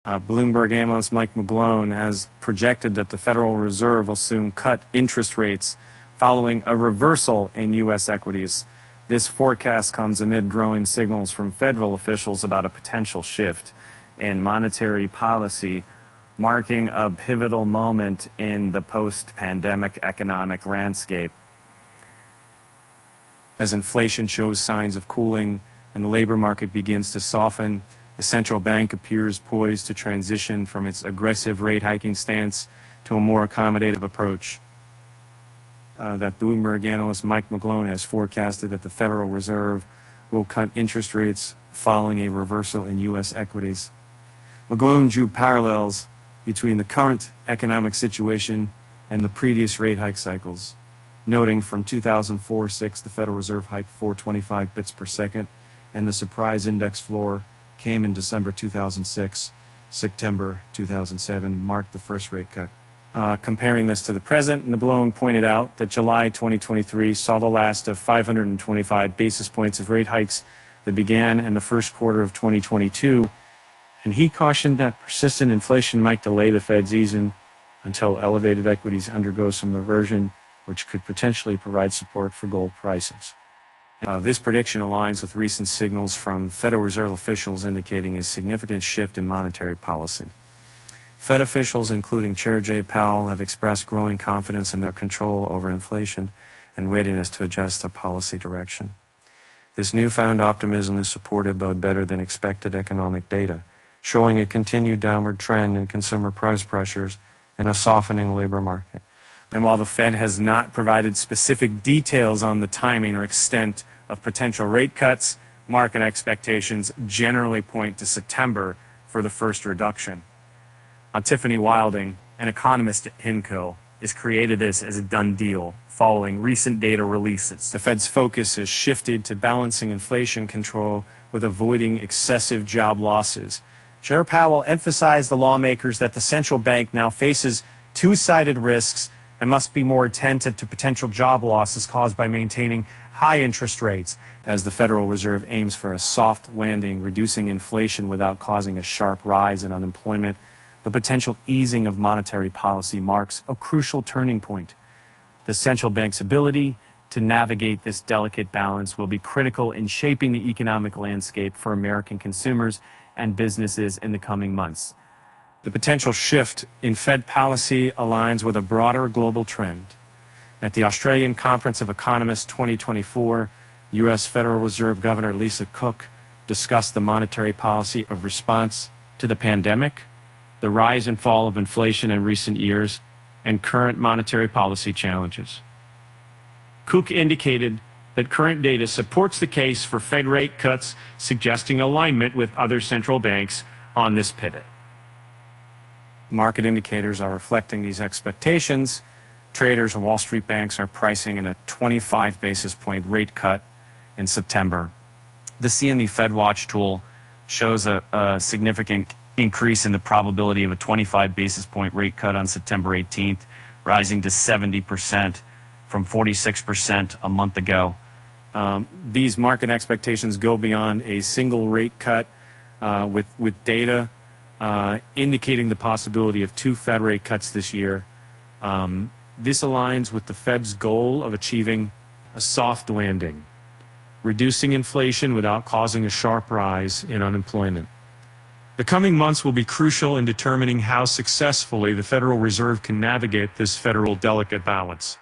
Bloomberg Analyst Mike McGlone has projected that the Federal Reserve will soon cut interest rates following a reversal in U.S. equities. This forecast comes amid growing signals from federal officials about a potential shift in monetary policy, marking a pivotal moment in the post-pandemic economic landscape. As inflation shows signs of cooling and the labor market begins to soften, the central bank appears poised to transition from its aggressive rate hiking stance to a more accommodative approach. That Bloomberg analyst Mike McGlone has forecasted that the Federal Reserve will cut interest rates following a reversal in U.S. equities. McGlone drew parallels between the current economic situation and the previous rate hike cycles, noting from 2004-06 the Federal Reserve hiked 425 bits per second, and the surprise index floor came in December 2006. September 2007 marked the first rate cut. Comparing this to the present, McGlone pointed out that July 2023 saw the last of 525 basis points of rate hikes that began in the first quarter of 2022, and he cautioned that persistent inflation might delay the Fed's easing until elevated equities undergo some reversion, which could potentially provide support for gold prices. This prediction aligns with recent signals from Federal Reserve officials indicating a significant shift in monetary policy. Fed officials, including Chair Jay Powell, have expressed growing confidence in their control over inflation and readiness to adjust their policy direction. This newfound optimism is supported by better-than-expected economic data, showing a continued downward trend in consumer price pressures and a softening labor market. And while the Fed has not provided specific details on the timing or extent of potential rate cuts, market expectations generally point to September for the first reduction. Tiffany Wilding, an economist at HINCO, has created this as a done deal following recent data releases. The Fed's focus has shifted to balancing inflation control with avoiding excessive job losses. Chair Powell emphasized the lawmakers that the central bank now faces two-sided risks and must be more attentive to potential job losses caused by maintaining high interest rates, as the Federal Reserve aims for a soft landing, reducing inflation without causing a sharp rise in unemployment. The potential easing of monetary policy marks a crucial turning point. The central bank's ability to navigate this delicate balance will be critical in shaping the economic landscape for American consumers and businesses in the coming months. The potential shift in Fed policy aligns with a broader global trend. At the Australian Conference of Economists 2024, U.S. Federal Reserve Governor Lisa Cook discussed the monetary policy of response to the pandemic, the rise and fall of inflation in recent years, and current monetary policy challenges. Cook indicated that current data supports the case for Fed rate cuts, suggesting alignment with other central banks on this pivot. Market indicators are reflecting these expectations. Traders and Wall Street banks are pricing in a 25 basis point rate cut in September. The CME FedWatch tool shows a significant increase in the probability of a 25 basis point rate cut on September 18th, rising to 70% from 46% a month ago. These market expectations go beyond a single rate cut with data indicating the possibility of two Fed rate cuts this year. This aligns with the Fed's goal of achieving a soft landing, reducing inflation without causing a sharp rise in unemployment. The coming months will be crucial in determining how successfully the Federal Reserve can navigate this federal delicate balance.